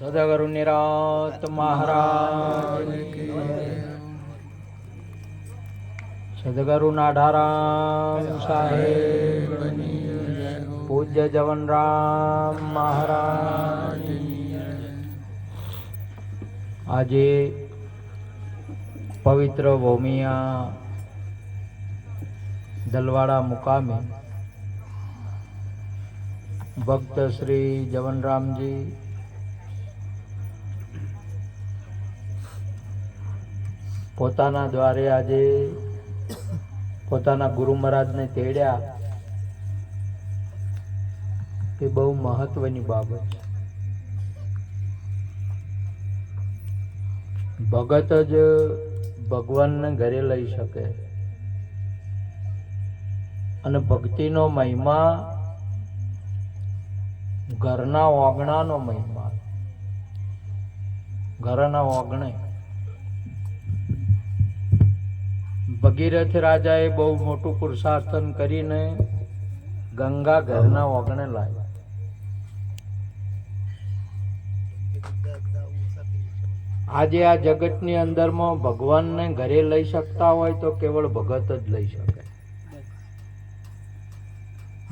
સદગુરુ નિરાત મહારાજ સદગુરુ નાઢારામ સાહેબ પૂજ્ય જવનરામ મહારાજ આજે પવિત્ર ભૂમિયા દલવાડા મુકામે ભક્ત શ્રી જવનરામજી પોતાના દ્વારે આજે પોતાના ગુરુ મહારાજને તેડ્યા તે બહુ મહત્વની બાબત છે. ભગત જ ભગવાનને ઘરે લઈ શકે અને ભક્તિનો મહિમા ઘરના ઓગણાનો મહિમા. ઘરના ઓગણે ભગીરથ રાજાએ બહુ મોટું પુરુષાર્થન કરીને ગંગા ઘરના ઓગણે લાવી. આજે આ જગતની અંદરમાં ભગવાનને ઘરે લઈ શકતા હોય તો કેવળ ભગત જ લઈ શકે,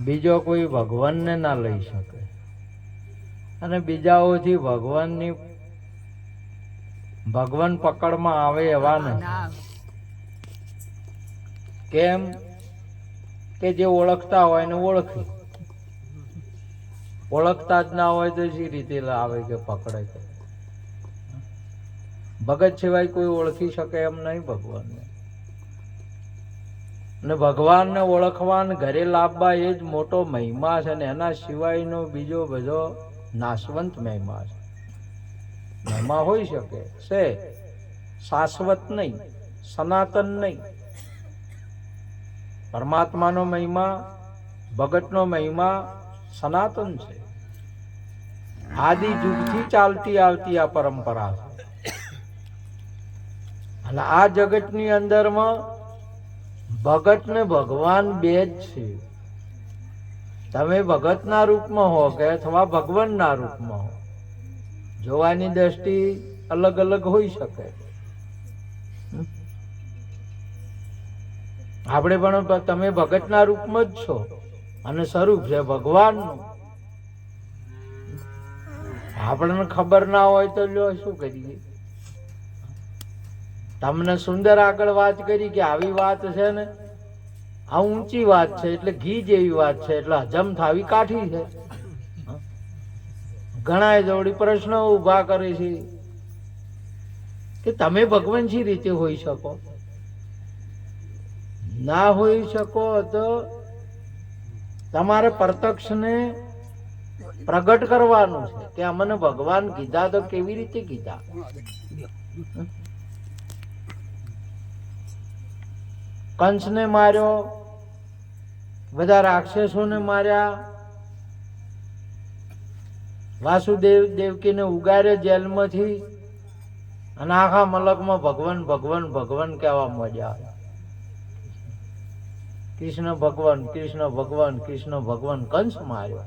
બીજો કોઈ ભગવાનને ના લઈ શકે. અને બીજાઓથી ભગવાન પકડમાં આવે એવા નથી. કેમ કે જે ઓળખતા હોય ને ઓળખી, ઓળખતા જ ના હોય તો શી રીતે આવે કે પકડે છે. ભગત સિવાય કોઈ ઓળખી શકે એમ નહીં ભગવાનને. ને ભગવાનને ઓળખવાન ઘરે લાવવા એ જ મોટો મહિમા છે ને એના સિવાયનો બીજો બધો નાશવંત મહિમા છે. મહિમા હોઈ શકે છે, શાશ્વત નહીં, સનાતન નહીં. પરમાત્માનો મહિમા, ભગતનો મહિમા સનાતન છે. આદિ યુગથી ચાલતી આવતી આ પરંપરા છે. અને આ જગતની અંદરમાં ભગત ને ભગવાન બે જ છે. તમે ભગતના રૂપમાં હો કે અથવા ભગવાનના રૂપમાં હો, જોવાની દ્રષ્ટિ અલગ અલગ હોઈ શકે. આપણે પણ તમે ભગતના રૂપમાં જ છો અને સ્વરૂપ છે ભગવાનનું. આપણને ખબર ના હોય તો લ્યો શું કરીએ. તમને સુંદર આગળ વાત કરી કે આવી વાત છે ને આ ઊંચી વાત છે એટલે ઘી જેવી વાત છે એટલે હજમ થાવી કાઠી છે. ઘણા જોડી પ્રશ્નો ઉભા કરે છે કે તમે ભગવાન શી રીતે હોઈ શકો. ના હોઈ શકો તો તમારે પ્રત્યક્ષને પ્રગટ કરવાનું છે કે અમને ભગવાન કીધા તો કેવી રીતે કીધા. કંસને માર્યો, બધા રાક્ષસોને માર્યા, વાસુદેવ દેવકીને ઉગાર્યો જેલમાંથી અને આખા મલકમાં ભગવાન ભગવાન ભગવાન કહેવા માંડ્યા. કૃષ્ણ ભગવાન કૃષ્ણ ભગવાન કૃષ્ણ ભગવાન. કંસ માર્યો.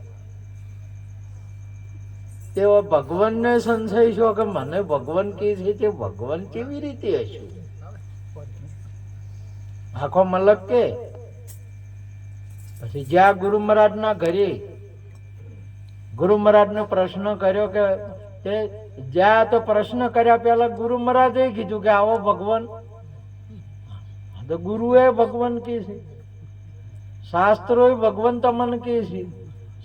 તેઓ ભગવાનને સંશય છો કે મને ભગવાન કે છે તે ભગવાન કેવી રીતે હશે. આખો મલક કે પછી જ્યાં ગુરુ મહારાજ ના ઘરે ગુરુ મહારાજ ને પ્રશ્ન કર્યો કે તે જ્યાં તો પ્રશ્ન કર્યા પેલા ગુરુ મહારાજે કીધું કે આવો ભગવાન. તો ગુરુએ ભગવાન કે છે, શાસ્ત્રો ભગવાન તમને કે છે,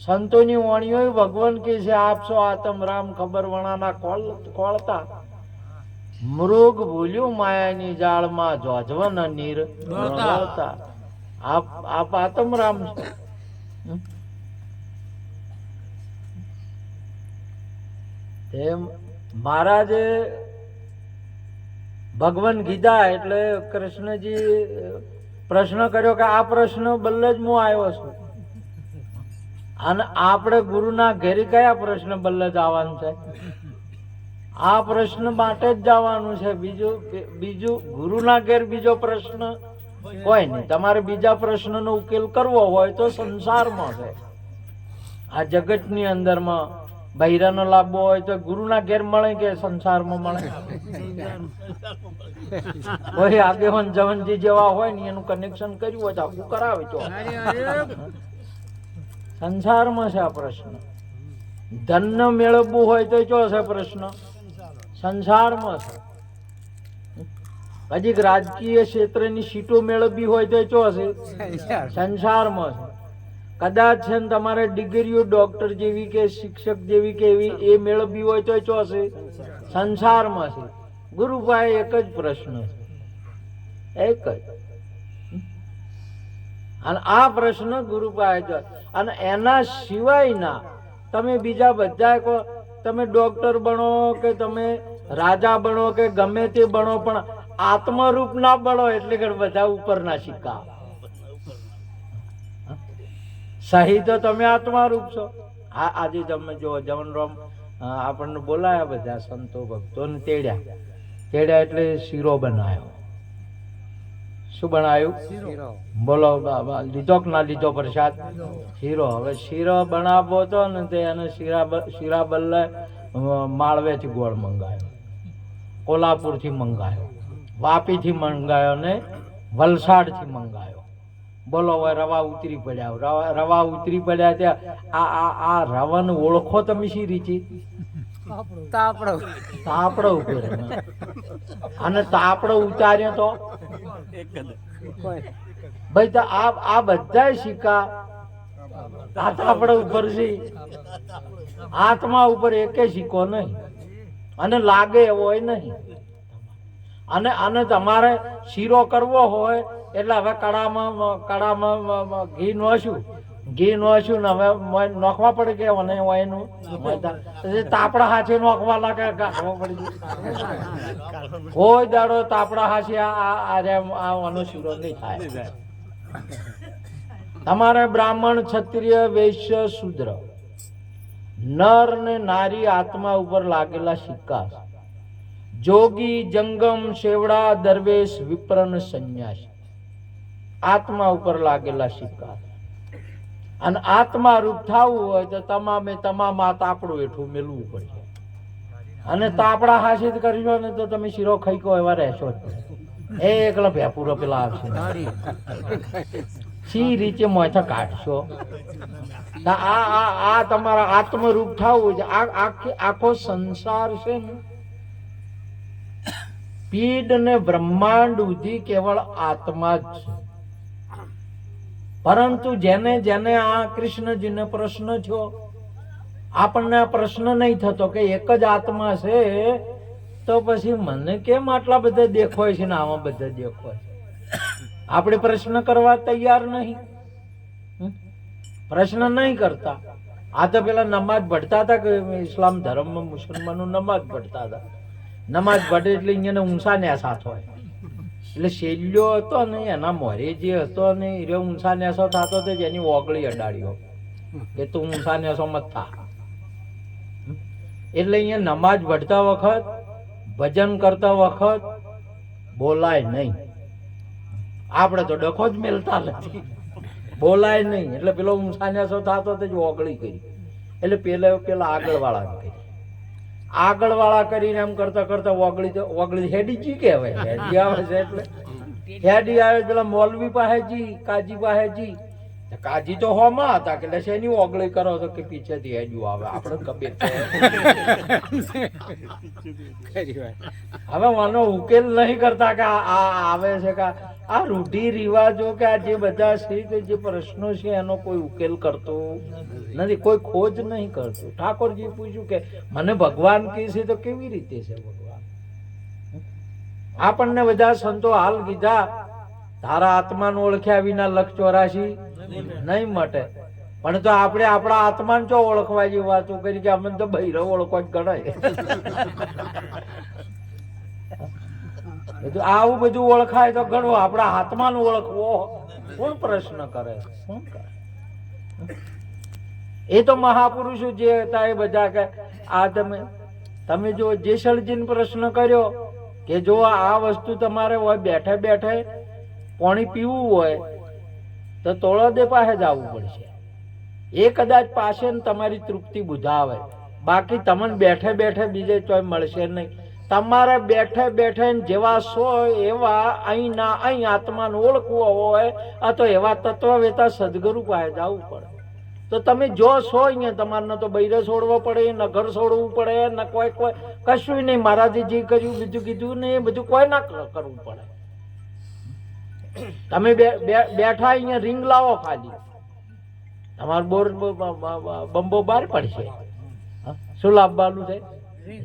સંતોની વાણીઓ ભગવાન કે છે. આપશો આતમ રામ ખબર વણાના કોળતા મૃગ ભૂલ્યું માયાની જાળમાં જોજવન નીર દોડતા. આપ આતમ રામ છે. એમ મહારાજે ભગવાન કીધા એટલે કૃષ્ણજી પ્રશ્ન કર્યો કે આ પ્રશ્ન બલ્લે જ હું આવ્યો છું. અને આપણે ગુરુના ઘેરે કયા પ્રશ્ન બલ્લે જ આવવાનું છે. આ પ્રશ્ન માટે જ જવાનું છે. બીજું ગુરુના ઘેર બીજો પ્રશ્ન કોઈ નહીં. તમારે બીજા પ્રશ્નનો ઉકેલ કરવો હોય તો સંસારમાં છે, આ જગતની અંદરમાં બૈરાનો લાભો હોય તો ગુરુના ઘેર મળે કે સંસારમાં મળે? કોઈ આગેવાન જવનજી જેવા હોય ને એનું કનેક્શન કર્યું હોય તો આખું કરાવે તો સંસારમાં છે આ પ્રશ્ન. ધન મેળવવું હોય તો ચો છે પ્રશ્ન? સંસારમાં છે. હજી રાજકીય ક્ષેત્રની સીટો મેળવવી હોય તો ચો છે? સંસારમાં છે. કદાચ છે ને તમારે ડિગ્રીઓ ડોક્ટર જેવી કે શિક્ષક જેવી કે એવી એ મેળવવી હોય તો ચો છે? સંસારમાં છે. ગુરુ પાસે એક જ પ્રશ્ન છે, એક જ. અને આ પ્રશ્ન ગુરુ પાસે, અને એના સિવાયના તમે બીજા બધા કહો, તમે ડોક્ટર બનો કે તમે રાજા બનો કે ગમે તે બનો, પણ આત્મરૂપ ના બનો એટલે કે બધા ઉપરના સિક્કા. સહી તો તમે આત્મારૂપ છો. આજે તમે જો જવનરામ આપણને બોલાયા બધા સંતો ભક્તોને તેડ્યા એટલે શીરો બનાવ્યો. શું બનાવ્યું? બોલો લીધો કે ના લીધો પ્રસાદ? શીરો. હવે શીરો બનાવવો હતો ને તે એને શીરા બદલે માળવેથી ગોળ મંગાયો, કોલ્હાપુરથી મંગાયો, વાપીથી મંગાયો ને વલસાડથી મંગાયો. બોલો હવે રવા ઉતરી પડ્યા. રવા ઉતરી પડ્યા ત્યાં આ રવાને ઓળખો તમે શી રીતે? તાપડો ઉપર. અને તાપડો ઉતાર્યો તો ભાઈ તો આ બધા સિક્કા તાપડા ઉપર છે, આત્મા ઉપર એકે સિક્કો નહીં, અને લાગે એવો નહીં. અને તમારે શીરો કરવો હોય એટલે હવે કડામાં ઘી નોશું ને હવે નોખવા પડે કે એનું તાપડા હાથે નોખવા લાગે, કાઢવા પડી. કોઈ દાડો તાપડા હાથે આનો શીરો નહીં થાય. તમારે બ્રાહ્મણ, ક્ષત્રિય, વૈશ્ય, શૂદ્ર, નર ને નારી આત્મા ઉપર લાગેલા સિક્કા. જોગી, જંગમ, શેવડા, દરવેશ, વિપ્રન, સંન્યાસી, આત્મા ઉપર લાગેલા સિક્કા. અને આત્મા રૂપ થવું હોય તો તમામ આ તાપડું હેઠું મેળવું પડશે. અને તાપડા હાસિત કરશો ને તો તમે શીરો ખાઈ કો એવા રહેશો જ. એકલા ભેપુરો પેલા આવશે. સી રીતે મોથા કાઢશો? આ તમારા આત્મરૂપ થવું છે. આખો સંસાર છે ને પીડ ને બ્રહ્માંડ સુધી કેવળ આત્મા જ છે. પરંતુ જેને આ કૃષ્ણજીને પ્રશ્ન થયો, આપણને આ પ્રશ્ન નહીં થતો કે એક જ આત્મા છે તો પછી મને કેમ આટલા બધા દેખાય છે ને આમાં બધા દેખાય છે? આપણે પ્રશ્ન કરવા તૈયાર નહીં, પ્રશ્ન નહીં કરતા. આ તો પેલા નમાજ ભણતા હતા કે ઇસ્લામ ધર્મમાં મુસલમાનો નમાજ ભણતા હતા. નમાજ ભટે એટલે અહીંયા ઊંચા નેસાથ હોય, એટલે શેલ્યો હતો ને એના મોરે જે હતો ને એ ઊંચા નેસો થતો હતો, જેની ઓગળી અડાડ્યો કે તું ઊંચા નેસો મત થા. એટલે અહીંયા નમાજ ભણતા વખત, ભજન કરતા વખત બોલાય નહીં. આપણે તો ડખો જ મેલતા નથી, બોલાય નહીં. એટલે પેલો ઊંચા નેસો થતો હતો જ ઓગળી કરી. એટલે પેલા આગળવાળા કરી, આગળવાળા કરીને એમ કરતા કરતા ઓગળી હેડીજી કહેવાય. હેડી આવે છે એટલે હેડી આવે. પેલા મૌલવી પાસે જી, કાજી પાસે જી. કાજી તો હોમાં હતા કે શેની ઓગળી કરો તો કે પીછેથી હેડ્યું આવે. આપણે ખબર હવે આનો ઉકેલ નહીં કરતા કે આ આવે છે કે આ રૂઢિ રિવાજો કે આ જે બધા છે કે જે પ્રશ્નો છે એનો કોઈ ઉકેલ કરતો નથી, કોઈ ખોજ નહીં કરતું. ઠાકોરજી પૂછ્યું કે મને ભગવાન કે છે તો કેવી રીતે છે ભગવાન? આપણને બધા સંતો હાલ કીધા તારા આત્માને ઓળખ્યા વિના લખ 84 નહીં મટે. પણ તો આપણે આપણા આત્માને જો ઓળખવા જેવી વાતો કરી કે અમે તો બૈરવ ઓળખવા જ ગણાય. આવું બધું ઓળખાય તો ઘણું. આપણા આત્માને ઓળખવો કોણ પ્રશ્ન કરે? કોણ કરે? એ તો મહાપુરુષો જે હતા એ બધા કે આ તમે જો જેસલજીને પ્રશ્ન કર્યો કે જો આ વસ્તુ તમારે હોય બેઠે બેઠે પાણી પીવું હોય તો તોળદે પાસે જ આવવું પડશે. એ કદાચ પાસે તમારી તૃપ્તિ બુધાવે બાકી તમને બેઠે બેઠે બીજે ચોય મળશે નહીં. તમારે બેઠે બેઠે જેવા સો એવા અહીંના અહીં આત્માને ઓળખવો હોય આ તો એવા તત્વવેતા સદગુરુ પાસે જવું પડે. તો તમે જો છો અહીંયા તમારે ન તો બૈરે છોડવો પડે, ન ઘર છોડવું પડે, ન કોઈ કશું નહીં. મહારાજે જે કર્યું બીજું કીધું ને એ બધું કોઈ ના કરવું પડે. તમે બેઠા અહીંયા રીંગ લાવો, ખાલી તમારો બોર બંબો બહાર પડશે. શું લાવવાનું છે?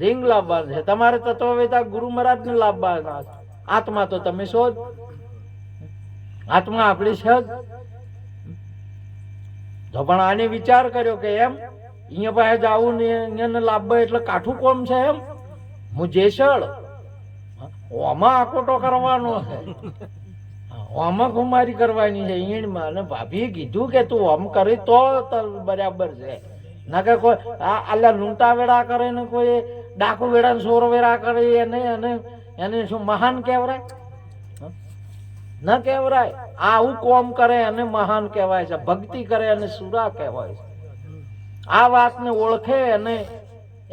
રીંગ લાવવાનું છે. તમારે તત્વવેતા ગુરુ મહારાજ ને લાવવાના. આત્મા તો તમે છો જ, આત્મા આપણી છે જ. તો પણ આને વિચાર કર્યો કે એમ અહીંયા પાસે જવું ને અહીંયા લાવવા એટલે કાઠું કોમ છે એમ. હું જેસળ આમાં આકોટો કરવાનો છે, આમાં કુમારી કરવાની છે ઈણમાં. અને ભાભીએ કીધું કે તું આમ કરી તો બરાબર છે. ના કે કોઈ આલા લૂંટા વેળા કરે ને કોઈ ડાકુ વેળા સોર વેળા કરે એને શું મહાન કહેવાય? ન કહેવાય. આવું કોમ કરે અને મહાન કહેવાય છે. ભક્તિ કરે અને સુરા કહેવાય છે. આ વાતને ઓળખે અને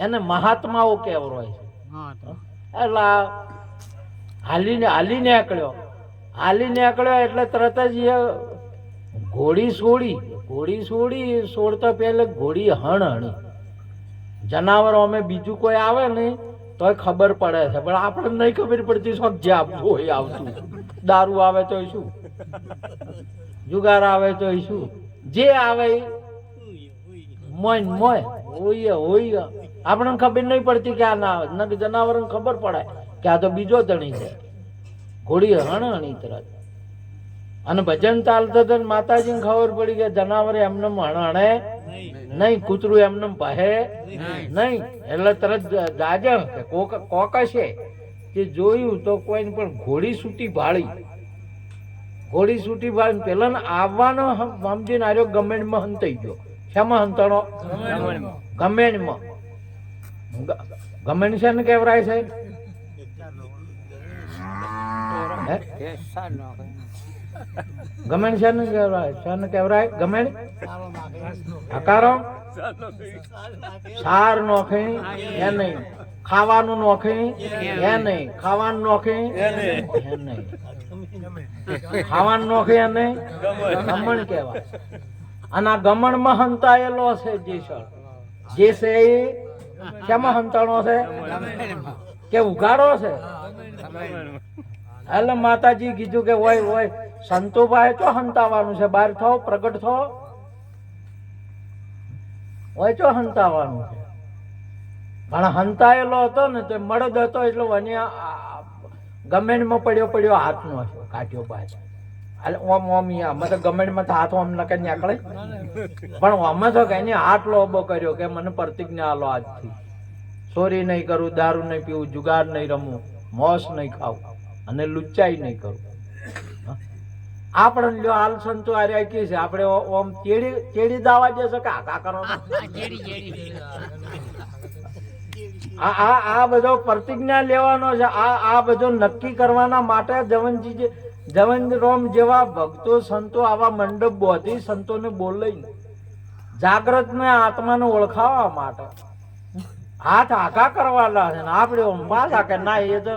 એને મહાત્માઓ કહેવાય છે. એટલે હાલી નીકળ્યો એટલે તરત જ ઘોડી છોડતા પહેલે ઘોડી હણી. જનાવરો અમે બીજું કોઈ આવે ને તોય ખબર પડે છે, પણ આપણે નહીં ખબર પડતી. શોખ જે આપવું હોય આવતું. દારૂ આવે તો શું, જુગાર આવે તો શું, જે આવે મોય હોય. આપણને ખબર નહીં પડતી કે આ ના આવે. જનાવરોને ખબર પડે કે આ તો બીજો ધણી છે. ઘોડી હણી તરત. અને ભજન ચાલતા માતાજીને ખબર પડી કે જનાવર એમને હણે નહીં, કૂતરું એમને પહે નહીં. એટલે તરત જાજે કોકશે કે જોયું તો કોઈ પણ ઘોડી છૂટી ભાળી પેલા આવવાનો સમજીને આર્યો ગમેણમાં હંતાઈ ગયો. શેમાં હંતાણો? ગમેણમાં. ગમેણ છે ને કેવરાય છે? ગમેણ છે ને કેવરાય? ગમેણ હકારો સાર નોખે એ નહીં, ખાવાનું નોખે એ નહીં, ખાવાનું નોખે એ નહીં, ખાવાનું નોખે એ નહીં, ગમણ કહેવાય. અને આ ગમણ માં હંતાયેલો છે જે છે એ શેમાં હંતાણો છે કે ઉઘાડો છે? એટલે માતાજી કીધું કે હોય સંતોભાઈ તો હંતાવાનું છે, બહાર થો, પ્રગટ થો, હોય તો હંતાવાનું છે. પણ હંતાયેલો હતો ને તો મળદ હતો એટલે ગમેણમાં પડ્યો હાથનો કાઢ્યો બાજુ. એટલે ગમેણમાં તો હાથ ઓમ નકે નીકળે, પણ અમે તો કઈ હાથ લોબો કર્યો કે મને પ્રતિજ્ઞા આલો આજથી ચોરી નહીં કરું, દારૂ નહીં પીવું, જુગાર નહીં રમવું, મોસ નહીં ખાવું અને લુચ્ચાઈ નહીં કરું. આપણે લ્યો હાલ સંતો આર્યા કી છે આપણે ઓમ ચેડી દાવા જશે કે આકા કરો. આ બધો પ્રતિજ્ઞા લેવાનો છે. આ બધો નક્કી કરવાના માટે જવન રોમ જેવા ભક્તો સંતો આવા મંડપ બોધી સંતોને બોલાઈ જાગ્રત ને આત્માને ઓળખાવા માટે હાથ આઘા કરવાના છે. ને આપણે પાછા કે ના એ તો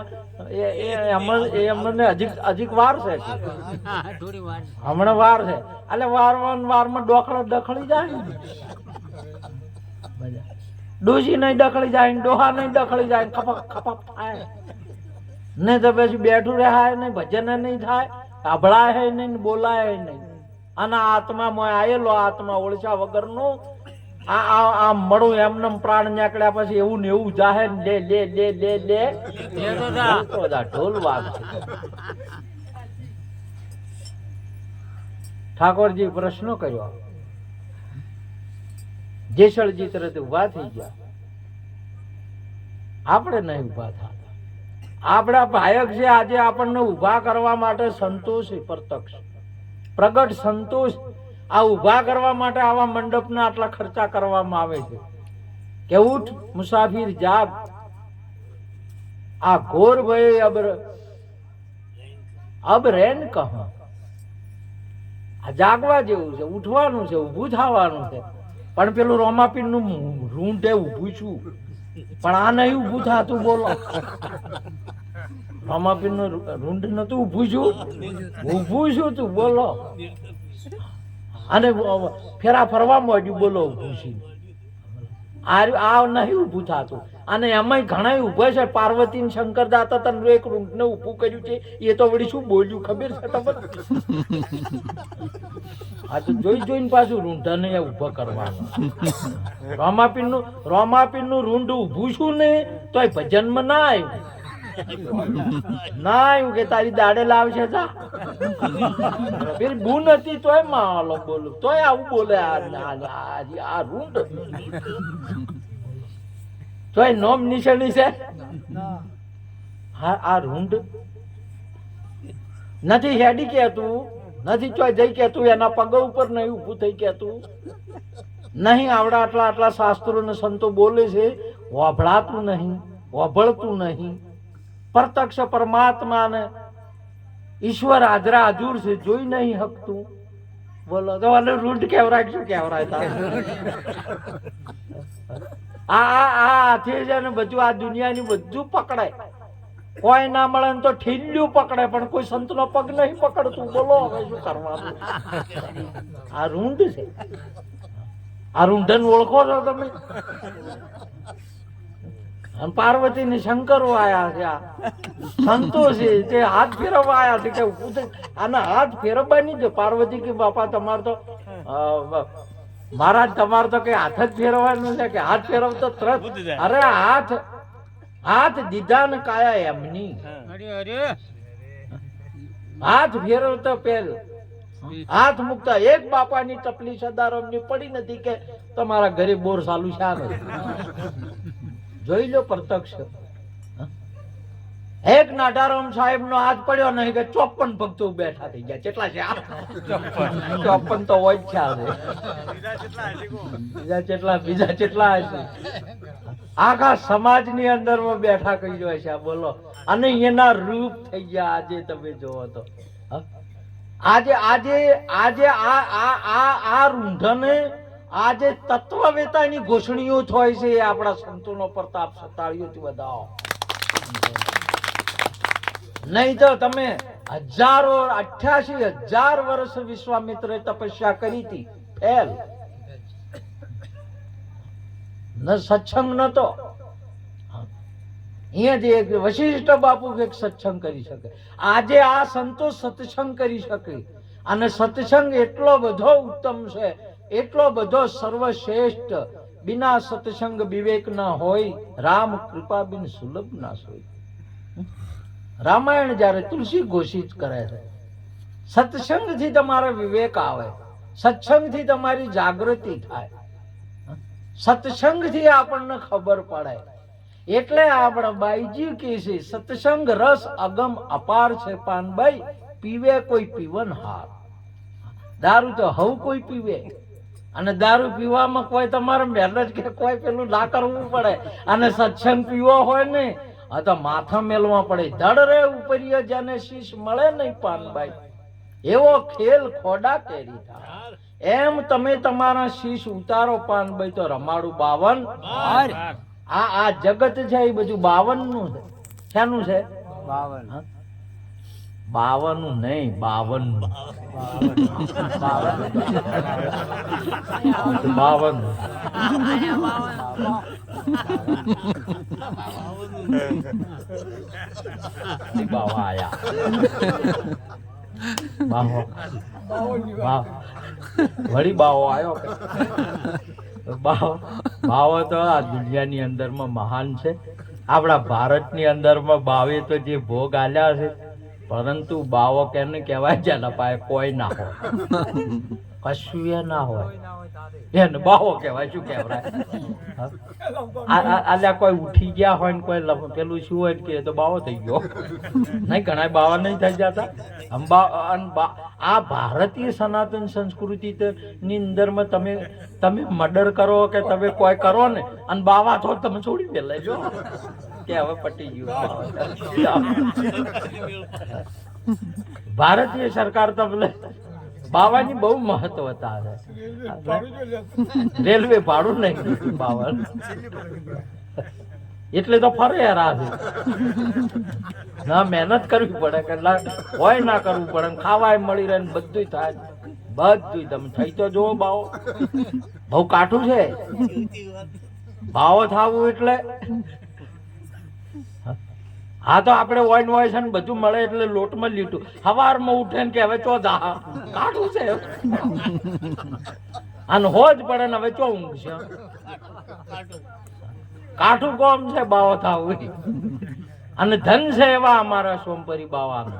એમને હજી વાર છે, હમણાં વાર છે. એટલે વારમાં દખળી જાય, ડોસી નહીં દખળી જાય, ડોહા નહીં દખળી જાય, ખપક થાય નહીં. તો પછી બેઠું રહ્યા નહીં, ભજન નહીં થાય, સાંભળાય નહીં, બોલાય નહીં. અને આત્મામાં આવેલો આત્મા ઓળખ્યા વગરનું આ મળું એમને પ્રાણ નીકળ્યા પછી એવું ને એવું જાહેર લે ઢોલ વાગ. ઠાકોરજી પ્રશ્ન કર્યો, જેસળજી તરત ઉભા થઈ ગયા. આપણે નહીં ઉભા થતા. આપણા ભાયક છે આજે આપણને ઉભા કરવા માટે સંતોષ પ્રત્યક્ષ પ્રગટ સંતોષ આ ઉભા કરવા માટે આવા મંડપના આટલા ખર્ચા કરવામાં આવે છે કે ઉઠ મુસાફિર જાગ, આ ઘોર ભય અબ રેન કહો. આ જાગવા જેવું છે, ઉઠવાનું છે, ઊભું થવાનું છે. પણ પેલું રોમાપીર નું રૂંઢે ઊભું છું, પણ આ નહીં ઊભું થતું. બોલો, રોમાપીર નું રૂંઢ નતું ઊભું છું તું. બોલો, અને ફેરા ફરવા માંડ્યું. બોલો, ઊભું છું. આ નહીં ઊભું થતું. અને એમાંય ઘણા ઊભા છે. પાર્વતી ને શંકર દાતા તને એક રૂંઢ ને ઊભું કર્યું છે. એ તો વળી શું બોલ્યું ખબર છે તમને? આ તો જોઈને પાછું રૂંઢા ને ઊભા કરવાનું. રોમાપીર નું રૂંઢ ઊભું છું ને તોય ભજનમાં ના આવ્યું કે તારી દાડે લાવશે જા. પેલી બૂન હતી તોય માલો બોલું તોય આવું બોલે. આ રૂંઢ તોય નોમ નિશાની છે. હા, આ રૂંઢ નથી હેડી કેતું, નથી ચોય જઈ કેતું, એના પગ ઉપર નહીં ઊભું થઈ કેતું, નહીં આવડા આટલા શાસ્ત્રો ને સંતો બોલે છે, વાભળાતું નહીં, વાભળતું નહીં. પ્રત્યક્ષ પરમાત્મા ને ઈશ્વર હાજરા હાજુર છે, જોઈ નહીં હકતું. બોલો તો રૂંઢ કેવરાય શું કેવરાય? આ હાથે છે ને બધું આ દુનિયાની બધું પકડાય. કોઈ ના મળે ને તો ઠીલ્યું પકડે, પણ કોઈ સંત નો પગ નહીં પકડતું. બોલો હવે શું કરવાનું? આ રૂંઢ છે. આ રૂંઢન ઓળખો છો તમે? પાર્વતી ને શંકરો આયા છે, આ સંતો છે, તે હાથ ફેરવવા આયા છે. કે આના હાથ ફેરવવાની છે. પાર્વતી કે બાપા તમારે તો મહારાજ તમારે તો કઈ હાથ જ ફેરવવાનું છે કે હાથ ફેરવતો તરત? અરે હાથ દીધા ને કાયા એમની. હાથ ફેરવતો પેલ હાથ મુકતા એક બાપાની ટપલી સદારામની પડી નથી કે તમારા ઘરે બોર ચાલુ છે. જોઈ લો પ્રત્યક્ષ. એક નાટારામ સાહેબ નો હાથ પડ્યો નહીં કે 54 ભક્તો બેઠા થઈ ગયા. કેટલા છે? 54 તો હોય જ છે. બીજા કેટલા હશે? આખા સમાજ ની અંદર માં બેઠા કહી રહ્યો છે. બોલો, અને એના રૂપ થઈ ગયા. આજે તમે જોવો તો આજે આ રૂંઢને આજે તત્વવેતાની ઘોષણીઓ થાય છે. એ આપણા સંતોનો પ્રતાપ સતાળીઓથી બતાવો. નહીં તો તમે 88,000 વર્ષ વિશ્વામિત્રે તપસ્યા કરી હતી. ફેલ ન સત્સંગ નતો. અહીંયાથી એક વશિષ્ઠ બાપુ એક સત્સંગ કરી શકે. આજે આ સંતો સત્સંગ કરી શકે. અને સત્સંગ એટલો બધો ઉત્તમ છે, એટલો બધો સર્વશ્રેષ્ઠ. બિના સત્સંગ વિવેક ના હોય, રામ કૃપા બિન સુલભ ના સોય. રામાયણ જયારે તુલસી ઘોષિત કરે છે, સત્સંગ થી તમારો વિવેક આવે, સત્સંગ થી તમારી જાગૃતિ થાય, સત્સંગ થી આપણને ખબર પડે. એટલે આપણે બાઈજી કે છે સત્સંગ રસ અગમ અપાર છે. પાનભાઈ પીવે કોઈ પીવન હાર. દારૂ તો હવ કોઈ પીવે, અને દારૂ પીવામાં કોઈ તમારે મહેનત કે કોઈ પેલું ના કરવું પડે. અને સત્સંગ પીવો હોય ને આ તો માથા મેલવા પડે. ધડ રે ઉપરીય જેને શીશ મળે નહીં પાનભાઈ, એવો ખેલ ખોડા કેરી થાય. એમ તમે તમારા શીશ ઉતારો પાનભાઈ તો રમાડું 52. આ જગત છે એ બધું 52 નું છે. શાનું છે? 52. 52 નહીં, 52. 52 વળી બાવો આવ્યો. બાવો તો આ દુનિયાની અંદરમાં મહાન છે. આપણા ભારતની અંદરમાં બાવે તો જે ભોગ આલ્યા છે, પરંતુ બાવો કેને કહેવાય? જેના પાસે કોઈ ના હોય, કશું એ ના હોય, એને બાવો કહેવાય. શું કહેવાય? આલ્યા કોઈ ઉઠી ગયા હોય ને કોઈ પેલું શું હોય કે તો બાવો થઈ ગયો. નહીં, ઘણા બાવા નહીં થઈ જતા. આ ભારતીય સનાતન સંસ્કૃતિ ની અંદરમાં તમે મર્ડર કરો કે તમે કોઈ કરો ને અને બાવા તો તમે છોડી દે લેજો કે હવે પટી ગયું. ભારતીય સરકાર તમને બાવાની બહુ મહત્વતા છે. રેલવે ભાડું નહીં બાવા એટલે તો ફરે રાહ ના મહેનત કરવી પડે કે હોય ના કરવું પડે ખાવાય મળી રહે બધું થાય બધું. તમે થઈ તો જુઓ બાવો બહુ કાઠું છે બાવો થાવું એટલે. હા તો આપણે વોઇન વોઇસ ને બધું મળે એટલે લોટમાં લીટું સવારમાં ઉઠે ને કે હવે ચો જા કાઠું છે અને હોજ પડે ને હવે ચો ઊંઘ છે. કાઠું કોમ છે બાવો થાવું અને ધન છે એવા અમારા સોમપરી બાવાનો.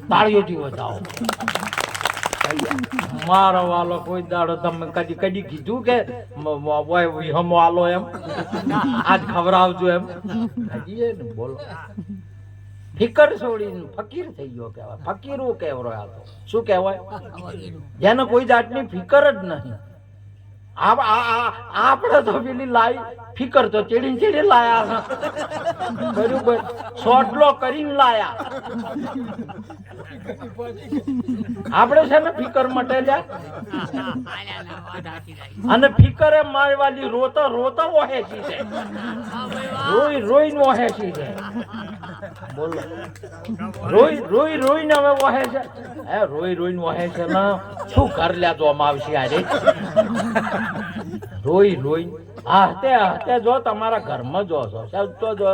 તાળીઓથી વધાવો મારો વાલો. કોઈ દાડો તમે કદી કદી કીધું કે હમો આલો એમ આજ ખવડાવજો એમ કહીએ ને બોલો. ફિકર છોડીને ફકીર થઈ ગયો કહેવાય. ફકીરું કહેવાય. આ તો શું કહેવાય? જેને કોઈ જાતની ફિકર જ નહીં. આપણે તો પેલી લાઈ ફિકર તો ચેડી ચેડી લાયા બરોબર સોટલો કરીને લાયા. આપણે છે ને ફિકર મટેલ્યા અને ફિકરે મારવાલી રોતા રોતા ઓહેસી છે. રોઈ રોઈને ઓહેસી છે. બોલો રોઈ રોઈને હવે વહે છે. હે રોઈ રોઈને વહે છે ને શું ઘર લ્યા તો આમ આવશે આજે રોઈ રોઈ. હતે હતે જો તમારા ઘરમાં જો છો તો જો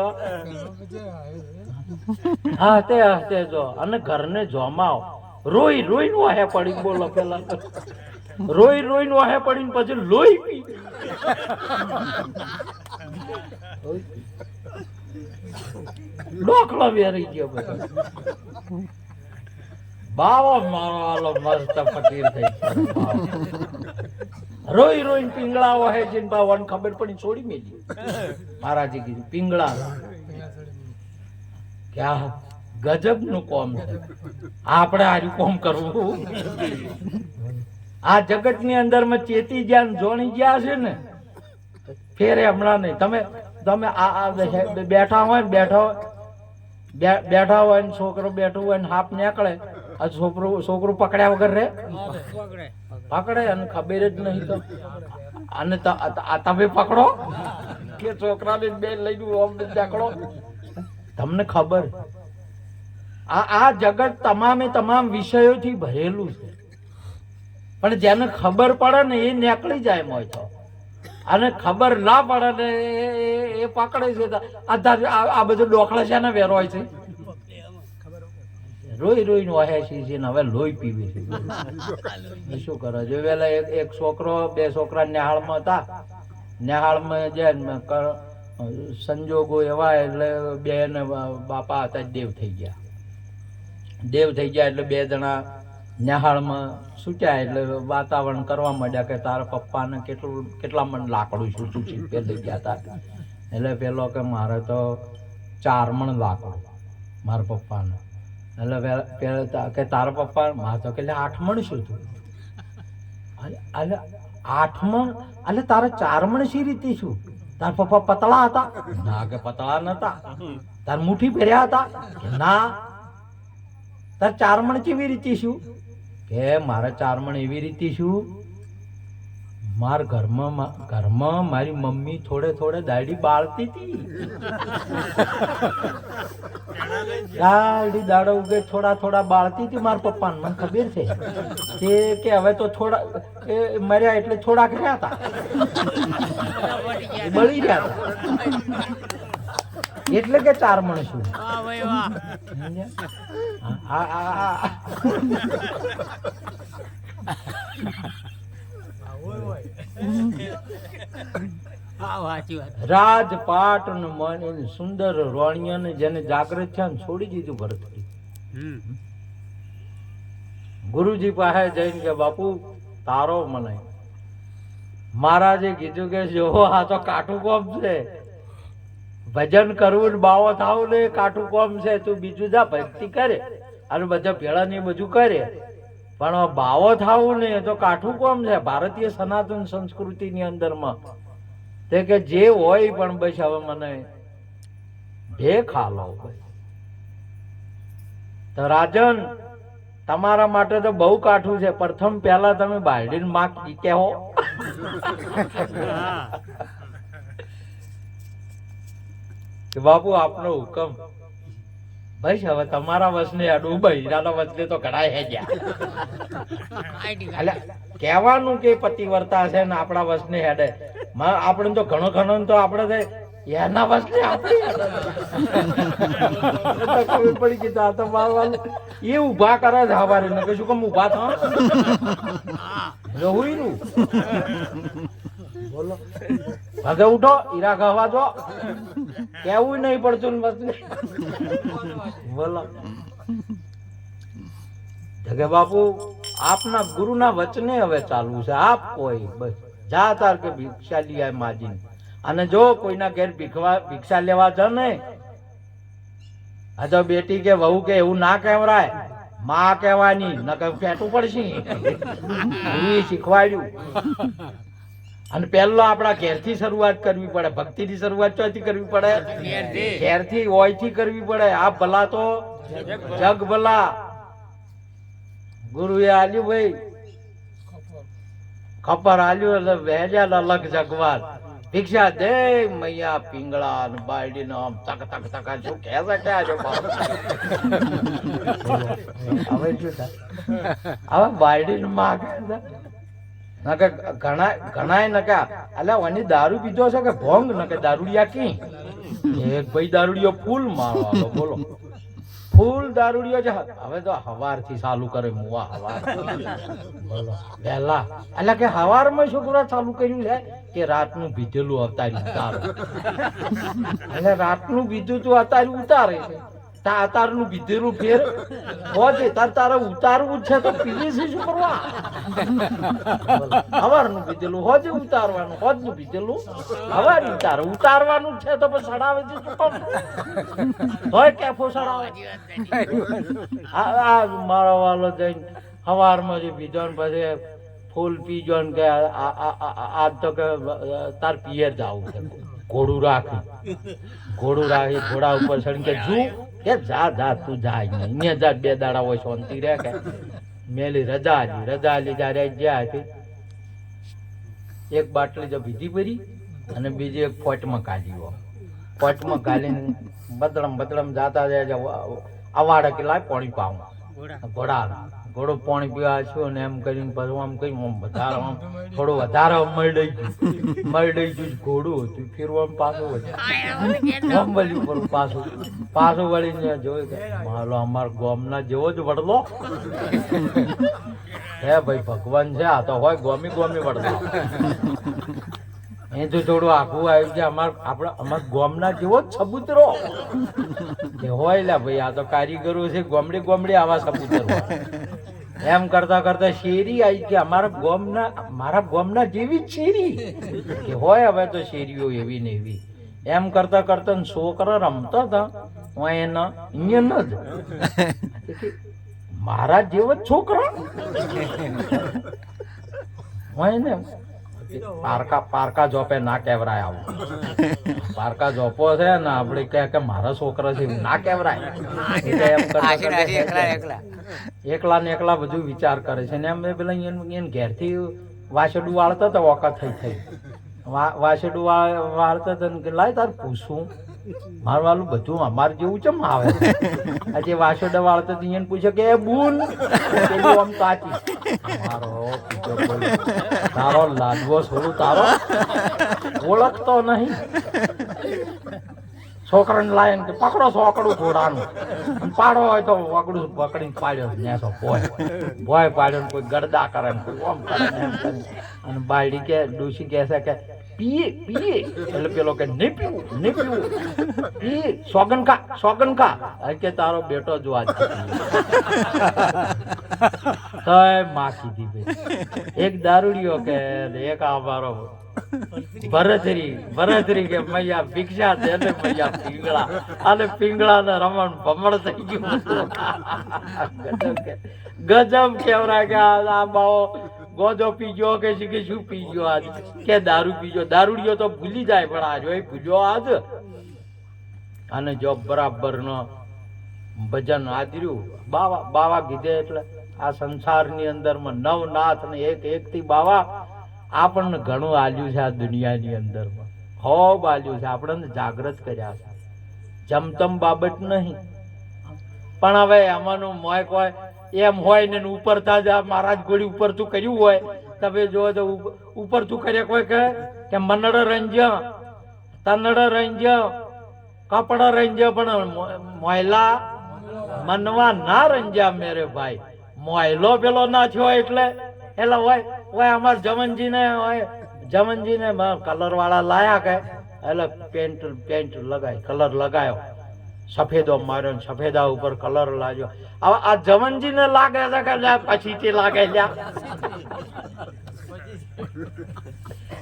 હતે હતે જો અને ઘરને જોમાવ. રોઈ રોઈને વહે પડી. બોલો પેલા રોઈ રોઈને વહે પડીને પછી લોહી પી. ડોકલો વેરી ગયો બધો. બાવો મારો મસ્ત ફકીર થઈ રોઈ રોઈને પિંગળા વહે છે. બાવાને ખબર પડી છોડી મેલી. મહારાજે કીધું પિંગળા ક્યાં ગજબ નું કોમ છે. આપણે આર્યું કોમ કરવું. આ જગત ની અંદર માં ચેતી જ્યાં જોણી ગયા છે ને ફેરે હમણાં નહીં. તમે તમે આ બેઠા હોય ને બેઠા હોય ને છોકરો બેઠો હોય ને હાપ નીકળે છોકરું પકડ્યા વગર રે પકડે અને ખબર જ નહીં. તો અને તમે પકડો કે છોકરાને બે લઈને નીકળો. તમને ખબર આ જગત તમામે તમામ વિષયોથી ભરેલું છે પણ જેને ખબર પડે ને એ નીકળી જાય મોય તો અને ખબર ના પડે ને એ પકડે છે. આ બધું ડોકળા છે ને વેરોય છે. રોઈ રોઈને વહે છે ને હવે લોહી પીવે છે. શું કરે છે? પેલા એક છોકરો બે છોકરા નેહાળમાં હતા. નેહાળમાં જાય સંજોગો એવા એટલે બે ને બાપા હતા દેવ થઈ ગયા. દેવ થઈ ગયા એટલે બે જણા નેહાળમાં છૂટ્યા એટલે વાતાવરણ કરવા માંડ્યા કે તારા પપ્પાને કેટલા મણ લાકડું છૂટું છે લઈ ગયા હતા. એટલે પેલો કે મારે તો 4 મણ લાકડું મારા પપ્પાને. એટલે પેલા કે તારા પપ્પા મારે તો કે 8 મણ શું થયું? એટલે 8 મણ એટલે તારે 4 મણ શી રીતે શું? તારા પપ્પા પતળા હતા? ના કે પતળા નતા. તાર મુઠ્ઠી પહેર્યા હતા? ના. તાર 4 મણ કેવી રીતે શું? કે મારે 4 મણ એવી રીતે શું મારા ઘરમાં મારી મમ્મી થોડે દાઢી બાળતી હતી. દાડો ઉગે થોડા બાળતી હતી મારા પપ્પાને. મને ખબર છે કે હવે તો થોડા મર્યા એટલે થોડાક રહ્યા હતા બળી રહ્યા હતા એટલે કે 4 મણ શું. રાજપાટ સુંદર રોણિયા જેને જાગૃત થયા ને છોડી દીધું ભરત. ગુરુજી પાસે જઈને કે બાપુ તારો મને. મહારાજે કીધું કે જો આ તો કાઠું કોમ છે. ભજન કરવું ને બાવો થાવું ને કાઠું કોમ છે. તું બીજું જા ભક્તિ કરે અને બધા ભેળા ને બધું કરે પણ બાવો થાવું ને તો કાઠું કોમ છે. ભારતીય સનાતન સંસ્કૃતિ ની અંદર માં તે કે જે હોય પણ બસ હવે મને ભે ખાલો. તો રાજન તમારા માટે તો બહુ કાઠું છે. પ્રથમ પહેલા તમે બાલડીને માં કહેવો. બાપુ આપનો હુકમ. ભાઈ હવે તમારા વસને અડું બૈરાના વસને તો ઘણા હે ગયા. એટલે કહેવાનું કે પતિવર્તા છે ને આપણા વસને હેડે. આપણે તો ઘણો ઘણો તો આપણે એના વસને આપણે ખબર પડી ગઈ. આ તો મારવાનું એ ઉભા કરે છે હવારે ને કશું કેમ ઉભા થા રહું બોલો ભગે ઉઠો ઈરા ખાવા દો કેવું નહીં પડતું બોલો. જગે બાપુ આપના ગુરુના વચને હવે ચાલવું છે. આપ કોઈ બસ જા તાર કે ભિક્ષા લઈ આય માજી. અને જો કોઈના ઘેર ભિક્ષા લેવા જ ને આ તો બેટી કે વહુ કે એવું ના કહેવાય. માં કહેવાની ન કે ફેટું પડશે. ગુરુએ શીખવાડ્યું. અને પહેલો આપણા ઘેરથી શરૂઆત કરવી પડે. ભક્તિની શરૂઆત ચોથી કરવી પડે? ઘેરથી ઓયથી કરવી પડે. આ ભલા તો જગ ભલા. ગુરુએ આલ્યું ભાઈ ખબર આલ્યું એટલે વહેજા અલગ જગવાત. ભિક્ષા દે મૈયા પિંગળા ને બાયડી નો આમ તક તક તક શું કે શકે આજો હવે શું થાય હવે બાયડી નું માં નકે ઘણા નકા અલ્યા ઓની દારૂ પીધો છે કે ભોંગ નકે દારૂડિયા કી એક ભાઈ દારૂડિયો ફૂલ મારવાનો બોલો ફૂલ દારૂડિયો છે. હવે તો હવાર થી ચાલુ કરે મુવા હવાર બોલો પહેલા એટલે કે હવાર માં છોકરા ચાલુ કર્યું છે કે રાતનું ભીધેલું અવતારી ઉતારો. એટલે રાતનું બીજું તું અતારી ઉતારે છે. તારનું બીધેલું ફેર હોજે તારે ઉતારવું છે તો પીલી છે શું કરવા? હવારનું બીધેલું હોજે ઉતારવાનું. હોજનું બીધેલું હવારી ઉતારે ઉતારવાનું છે તો પછી સડાવે છે શું કામ? હોય કેફો સડાવે. આ મારો વાલો જઈને હવારમાં જે પીધો ને પછી ફૂલ પીજો ને કે આજ તો કે તાર પિયર જાવું છે. ઘોડું રાખી ઘોડા ઉપર ચડી કે જુ કે જા જા તું જાય નહીં અહીંયા જા 2 દાડા હોય શાંતિ રહે કે મેલી રજા આલી જયારે જ્યાં હતી એક બાટલી જો બીજી ભરી અને બીજી એક પોટમાં કાઢી. પોટમાં ગાલીને બદલમ જાતા જાય અવાડે કે લાય પાણી પાવું ઘોડો પાણી પીવા છું ને એમ કરીને પછી આમ કઈ વધારે આમ થોડું વધારે મરડાઈ ગયું ઘોડું હતું ફેરવા પાછું વળ્યું પાછું વળીને જોયું કે મારો અમાર ગોમના જેવો જ વડલો હે ભાઈ ભગવાન છે આ તો હોય ગોમી વડલો. એ તો થોડું આખું આવ્યું છે અમાર ગોમના જેવો જ સબૂતરો કે હોય લે ભાઈ આ તો કારીગરો છે ગોમડી આવા સબૂતરો. એમ કરતા કરતા શેરી આવી કે મારા ગોમના જેવી જ શેરી કે હોય. હવે તો શેરીઓ એવી ને એવી. એમ કરતા કરતા છોકરા રમતા હતા એના અહીંયા જ મારા જેવો જ છોકરા હોય ને પારકા જોપે ના કેવરાય. આવું પારકા જોપો છે ને આપડે કે મારા છોકરા છે ના કેવરાય. એકલા ને એકલા બધું વિચાર કરે છે ને એમ પેલા એને ઘેરથી વાસડું વાળતા હતા વખત થઈ વાસડું વાળતા હતા કે લાય તાર પૂછું મારું વાલું બધું અમારે જેવું ચમ આવે. આજે વાસડા વાળતા એને પૂછે કે બુન આમ કાચી તારો લાડવો છોડું તારો ઓળખતો નહીં. છોકરાને લાય કે પકડો છોકડું ઘોડાનું પાડો હોય તો વગડું પકડીને પાડ્યો નેસો ભોય પાડ્યો ને કોઈ ગરદા કરે ને કોઈ ઓમ કરે એમ કરે. અને બાયડી કે ડોશી કહે છે કે પીએ એટલે પેલો કે નહીં પીવું પીએ સોગન ખા કે તારો બેટો જો આજ માં કીધી ભાઈ. એક દારૂડિયો કે એક આ મારો ભરતરી કે મૈયા ભિક્ષા દે ને મૈયા પિંગળા અને પિંગળા ને રમણ ભમણ થઈ ગયું. ગજબ કેવરા કે આ બાવો ગોજો પીજો કે શું પીજો આજ કે દારૂ પીજો. દારૂડિયો તો ભૂલી જાય પણ આજ હોય ભૂલ્યો આજ. અને જો બરાબર નો ભજન આદર્યું બાવા બાવા કીધે એટલે આ સંસારની અંદરમાં નવનાથ ને એક થી બાવા આપણને ઘણું આલ્યું છે. આ દુનિયાની અંદરમાં ખૂબ આલ્યું છે, આપણને જાગૃત કર્યા છે. જમતમ બાબત નહીં, પણ હવે એમાંનું મોય કોઈ એમ હોય ને ઉપર તા મહારાજ ગોળી ઉપર તું કર્યું હોય, તમે જો તો ઉપર તું કર્યા કોઈ કે મનડ રંજ તનડ રંજ કપડ રંજ, પણ મોયલા મનવા ના રંજ્યા મેરે ભાઈ. મોયલો પેલો ના થયો એટલે હોય અમાર જમનજી ને કલર વાળા લાયા કે એટલે પેન્ટ લગાય, કલર લગાયો, સફેદો માર્યો, સફેદા ઉપર કલર લાગ્યો. હવે આ જમનજી ને લાગે છે કે પછી તે લાગે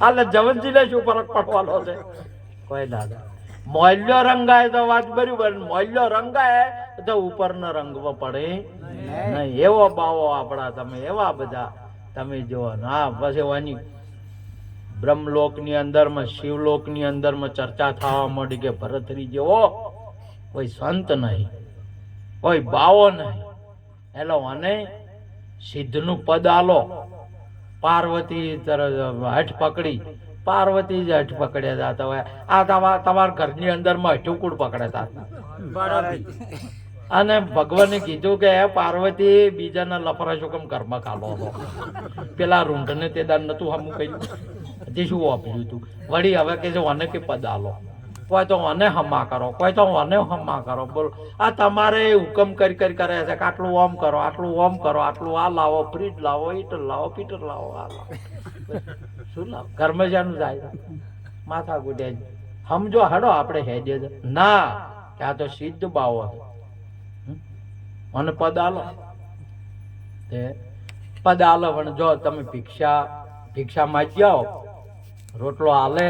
એટલે જમનજી ને શું ફરક પડવાનો છે? કોઈ દાદા મોલ્યો રંગાય તો વાત બરાબર, મોલ્યો રંગાય તો ઉપરનો રંગવો પડે નહીં. એવો બાવો આપણા તમે એવા બધા તમે જુઓ. હા પછી વાની બ્રહ્મલોક ની અંદર માં શિવલોક ની અંદર માં ચર્ચા થવા માંડી કે ભરતરી જેવો કોઈ સંત નહીં, કોઈ બાવો નહીં. એટલે મને સિદ્ધ નું પદ આલો. પાર્વતી હઠ પકડી, પાર્વતી જ હઠ પકડ્યા હતા. હોય આ તમારા ઘરની અંદર માં હઠુકુડ પકડ્યા હતા. અને ભગવાને કીધું કે પાર્વતી બીજાના લફરા શું કેમ ઘરમાં ખાલો હતો? પેલા રૂંઢ ને તે દાન નતું હમું કહ્યું, તે શું વાપર્યું તું? વળી હવે કે મને કે પદ આલો, કોઈ તો મને હમા કરો, કોઈ તો મને હમા કરો. બોલો આ તમારે હુકમ કરી કરે છે કે આટલું ઓમ કરો, આટલું ઓમ કરો, આટલું આ લાવો, ફ્રીજ લાવો, હીટર લાવો, પીટર લાવો, આ લાવો. શું લાવો? ઘરમાં જાનું જાય માથા ગુડ્યા સમજો હડો આપણે હેડે ના કે આ તો સિદ્ધ બાવો મને પદ આલો. તે પદ આલો પણ જો તમે ભિક્ષા માંગી જાઓ, રોટલો આલે,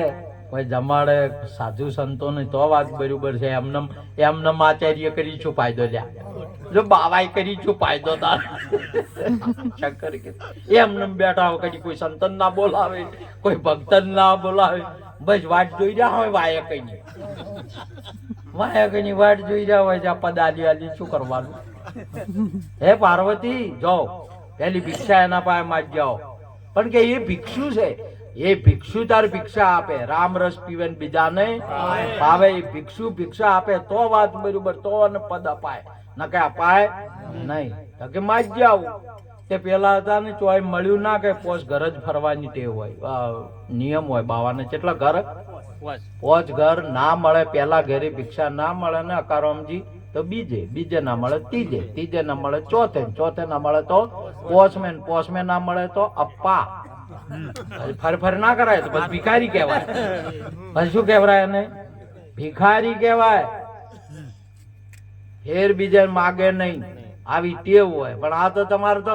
કોઈ જમાડે સાધુ સંતો ને તો વાત બરોબર છે. એમને આચાર્ય કરી શું ફાયદો? લ્યા જો બાવાઈ કરી શું ફાયદો? તાર શંકર કે એમને બેઠા હોય, કદી કોઈ સંતન ના બોલાવે, કોઈ ભક્તન ના બોલાવે, બસ વાટ જોઈ રહ્યા હોય. વાયા કઈ વાટ જોઈ રહ્યા હોય. જ્યાં પદાલી આલી શું કરવાનું? હે પાર્વતી જાઓ પેલી ભિક્ષા એના પાસે માં જાઓ. પણ કે એ ભિક્ષુ છે, એ ભિક્ષુ તાર ભિક્ષા આપે. રામ રસ પીવે બીજા ને ભાવે. એ ભિક્ષુ ભિક્ષા આપે તો વાત બરોબર, તો અને પદ અપાય, ન કે અપાય નહીં. તો કે માં જ આવું. તે પેલા હતા ને ચોય મળ્યું ના કે પોસ ઘર જ ફરવાની ટેવ હોય, નિયમ હોય બાવાને. કેટલા ઘર? પોચ ઘર ના મળે પેલા ઘરે ભિક્ષા ના મળે ને અકારોમજી તો બીજે ના મળે ત્રીજે ના મળે ચોથે ના મળે તો પોસમે ના મળે તો અપ્પા. ફર ના કરાય તો પછી ભિખારી કહેવાય. પછી શું કહેવાય એને? ભિખારી કહેવાય. ફેર બીજે માગે નહીં, આવી ટેવ હોય. પણ આ તો તમારે તો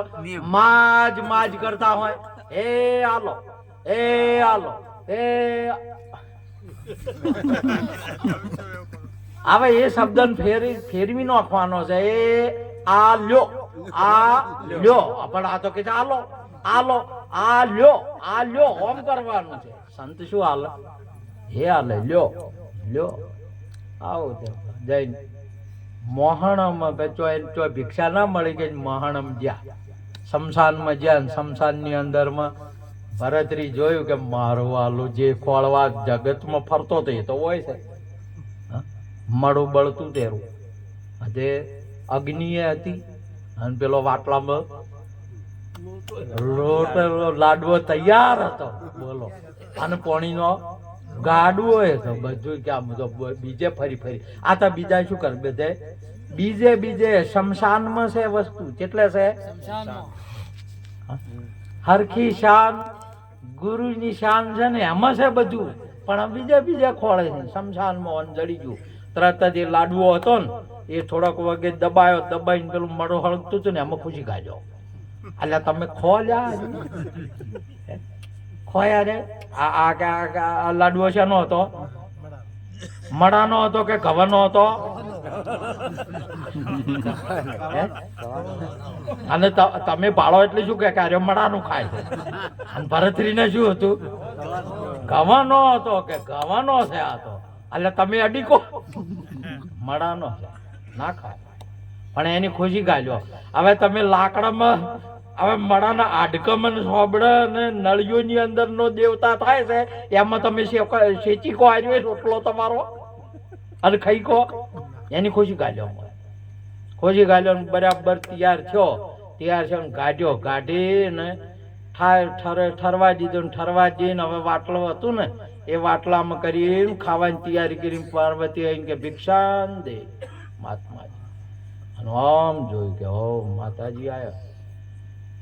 માજ કરતા હોય. એ આલો એ હવે એ શબ્દ ફેરવી નાખવાનો છે. એ આ લ્યો પણ આ તો કે આલો આ લ્યો ઓમ કરવાનું છે. સંત શું હાલે? હે હાલે લ્યો આવો જઈને મોહણમ ચો ભિક્ષા ના મળી ગઈ. મોહણમ જ્યાં શમશાનમાં જ્યાં શમશાનની અંદરમાં ભરતરી જોયું કે મારું આલું જે ખોળવા જગતમાં ફરતો હતો એ તો હોય છે. મળું બળતું તેરું તે અગ્નિએ હતી અને પેલો વાટલામાં લાડવો તૈયાર હતો. બોલો અને પાણીનો ગાડવો હતો. બધું ક્યાં બીજે ફરી આ તો બીજા શું કરે? બધે બીજે શમશાનમાં છે વસ્તુ. કેટલે છે? હરખી શાન ગુરુની શાન છે ને એમાં છે બધું. પણ બીજે ખોળે છે શમશાનમાં. જડી ગયું તરત જ. એ લાડવો હતો ને એ થોડોક વગે દબાઈને પેલું મડો હળગતું હતું ને એમાં ખુશી કાઢ્યો. એટલે તમે ખોયા રે. આ લાડવો શેનો હતો? મડાનો હતો કે ઘવાનો હતો? અને તમે ભાળો એટલે શું કે કાર્ય મડાનું ખાય છે. ભરતરી ને શું હતું? ઘવાનો હતો કે ઘવાનો છે આ તો. એટલે તમે અડીકો મડાનો છે ના ખાય. પણ એની ખુશી ગાલ્યો. હવે તમે લાકડામાં હવે મડાના આડકમન સોબડે ને નળિયોની અંદર નો દેવતા થાય છે એમાં તમે શેચી કો આવ્યો રોટલો તમારો અને ખાઈ કો એની ખુશી ગાલ્યો. ખુશી ગાલ્યો બરાબર તૈયાર થયો. તૈયાર છે ગાઢ્યો. ગાઢીને ઠરવા દીધું ને ઠરવા દઈને હવે વાટલો હતું ને એ વાટલામાં કરીને ખાવાની તૈયારી કરી. પાર્વતી આવીને કે ભિક્ષાન દે મહાત્માજી. અને આમ જોયું કે હો માતાજી આવ્યા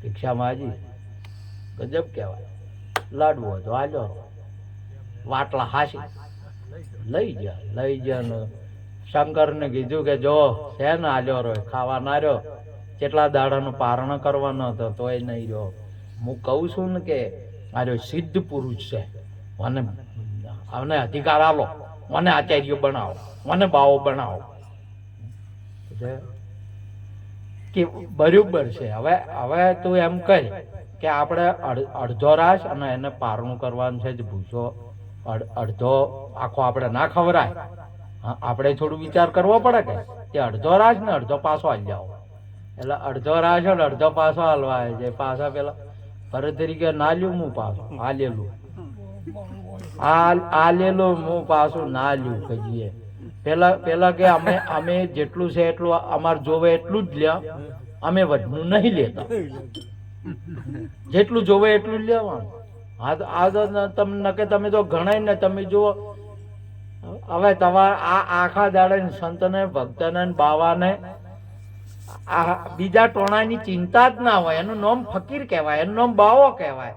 ભિક્ષા માજી. ગજબ કહેવાય. લાડવો હતો આલ્યો વાટલા હાસી લઈ ગયા ને શંકર ને કીધું કે જો છે ને આલ્યો રહ્યો ખાવા ના રહ્યો કેટલા દાડાનો પારણ કરવાનો હતો તોય નહીં રહ્યો. હું કહું છું ને કે આર્યો સિદ્ધ પુરુષ છે. મને અધિકાર આલો, મને આચાર્ય બનાવો, મને બાવો બનાવો કે બરોબર છે. હવે તું એમ કહે કે આપણે અડધો રાસ અને એને પારણું કરવાનું છે જ ભૂસો અડધો આખો આપણે ના ખવરાય. આપણે થોડું વિચાર કરવો પડે કે તે અડધો રાસ ને અડધો પાછો હાલ જાઓ. એટલે અડધો રાસ ને અડધો પાછો હાલવા છે. પાછા પેલા ભરત તરીકે ના લ્યું હું પાછું આલેલું હું પાછું ના લ્યું કહીએ. પેલા કે અમે જેટલું છે એટલું અમારે જોવે એટલું જ લ્યા, અમે વધનું નહીં લેતા. જેટલું જોવે એટલું જ લેવાનું. આ તો તમને કે તમે તો ગણાય ને તમે જુઓ. હવે તમારે આ આખા દાડે સંતને ભક્તને બાવાને બીજા ટોણાની ચિંતા જ ના હોય. એનું નામ ફકીર કહેવાય, એનું નામ બાવો કહેવાય.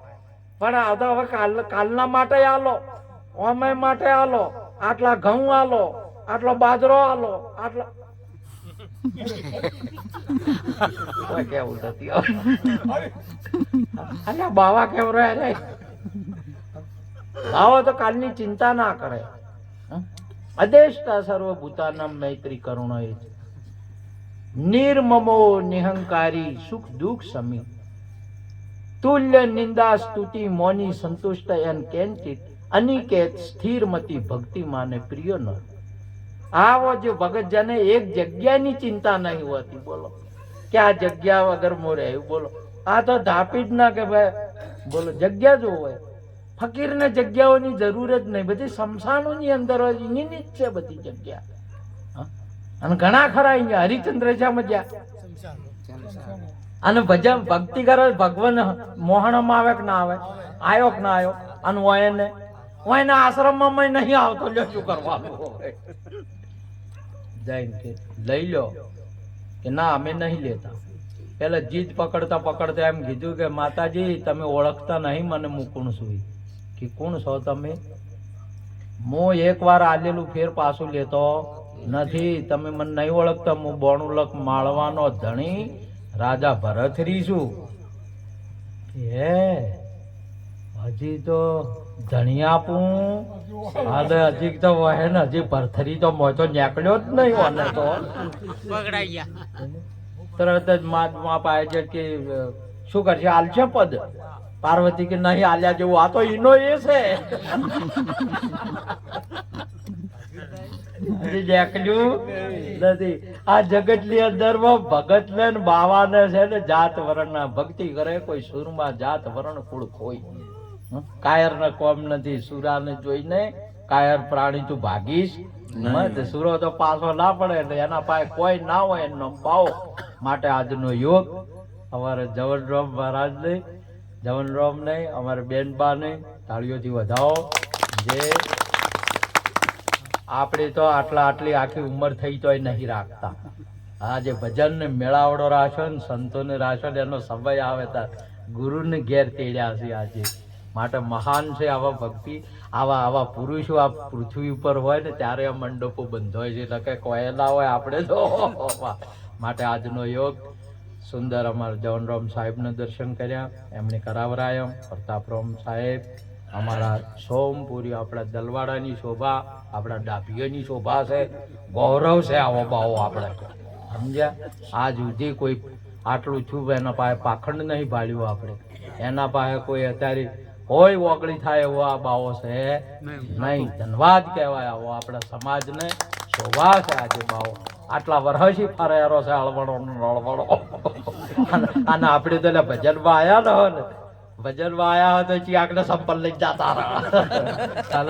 પણ આ તો હવે કાલના માટે આલો, ઓમે માટે આલો, આટલા ઘઉં આલો, આટલો બાજરો આલો, આટલા કેવું નથી બાવા કેમ રહે. બાવો તો કાલની ચિંતા ના કરે. અદેષ્ટા સર્વભૂતાનામ મૈત્રી કરુણા નિર્મમો નિહંકારી સુખ દુઃખ સમી તુલ્ય નિંદા સ્તુતિ મૌની સંતુષ્ટ એન કેન્ચિત અનિકેત સ્થિરમતી ભક્તિ માને પ્રિય ન. આવો જે ભગત જને એક જગ્યાની ચિંતા નહીં હોતી. બોલો કે આ જગ્યા વગર મોરે એવું બોલો. આ તો ધાપી જ ના કે ભાઈ બોલો જગ્યા જો હોય. ફકીર ને જગ્યાઓની જરૂર જ નહીં. બધી શમશાનોની અંદર હોય એની જ છે બધી જગ્યા. અને ઘણા ખરા અહીંયા હરિચંદ્ર જ્યાં અને ભજન ભક્તિ કરે ભગવાન મોહણમાં આવે કે ના આવે, આવ્યો કે ના આવ્યો. અને એને આશ્રમમાં નહીં આવતો લ્યો શું કરવાનું હોય. જઈને લઈ લો કે ના અમે નહીં લેતા. પેલા જીદ પકડતા એમ કીધું કે માતાજી તમે ઓળખતા નહીં મને હું કોણ છું. કે કોણ છો તમે? હું એક વાર આલેલું ફેર પાછું લેતો નથી. તમે મને નહીં ઓળખતા. હું બોણુલક માળવાનો ધણી રાજા ભરથરી છું. હજી તો ધણી આપું હજી તો વહે ને હજી ભરથરી તો મોટો નીકળ્યો જ નહીં. ઓને તો તરત જ માપ આવે છે કે શું કરશે આલશે પદ. પાર્વતી કે નહીં આલ્યા જેવું. આ તો ઈનો એ છે નથી. આ જગત ની અંદર ભગત ને બાવા ને છે ને જાત વરણ ના ભક્તિ કરે. કોઈ સુરમાં જાત વરણ કુળ કોઈ કાયર ને કોમ નથી. સુરા ને જોઈને કાયર પ્રાણી તું ભાગીશ. સુરો તો પાછો ના પડે એના પાસે કોઈ ના હોય એનો પાવો. માટે આજનો યોગ અમારે જવનરામ મહારાજ નહીં, જવનરામ નહીં, અમારે બેનબા નહીં તાળીઓથી વધાવો. જે આપણે તો આટલી આખી ઉંમર થઈ તોય નહીં રાખતા. આ જે ભજન ને મેળાવડો રાખ્યો ને સંતો ને રાખ્યો ને એનો સમય આવે ત્યારે ગુરુ ને ઘેર તેડ્યા છે આજે. માટે મહાન છે આવા ભક્તિ. આવા પુરુષો આ પૃથ્વી ઉપર હોય ને ત્યારે આ મંડપો બંધ હોય છે. એટલે કે કોયલા હોય આપણે તો. માટે આજનો યોગ સુંદર અમારા જવનરામ સાહેબને દર્શન કર્યા, એમણે કરાવરાયા. પ્રતાપરામ સાહેબ અમારા સોમપુરી આપણા દલવાડાની શોભા, આપણા ડાભીઓની શોભા છે. ગૌરવ છે આવો બાવો આપણે સમજ્યા. આજ સુધી કોઈ આટલું છું એના પાસે પાખંડ નહીં ભાળ્યું. આપણે એના પાસે કોઈ અત્યારે કોઈ ઓગળી થાય એવો આ બાવો છે નહીં. ધન્યવાદ કહેવાય આવો આપણા સમાજને શોભા છે આજે બાવો. આટલા વર્ષથી ફરેરો છે હળવળો નળવળો અને આપણે તો એટલે ભજનમાં આયા ને ભજનમાં આયા હોય તો ચિયાક ને સંપલ લઈ જતા રહ્યા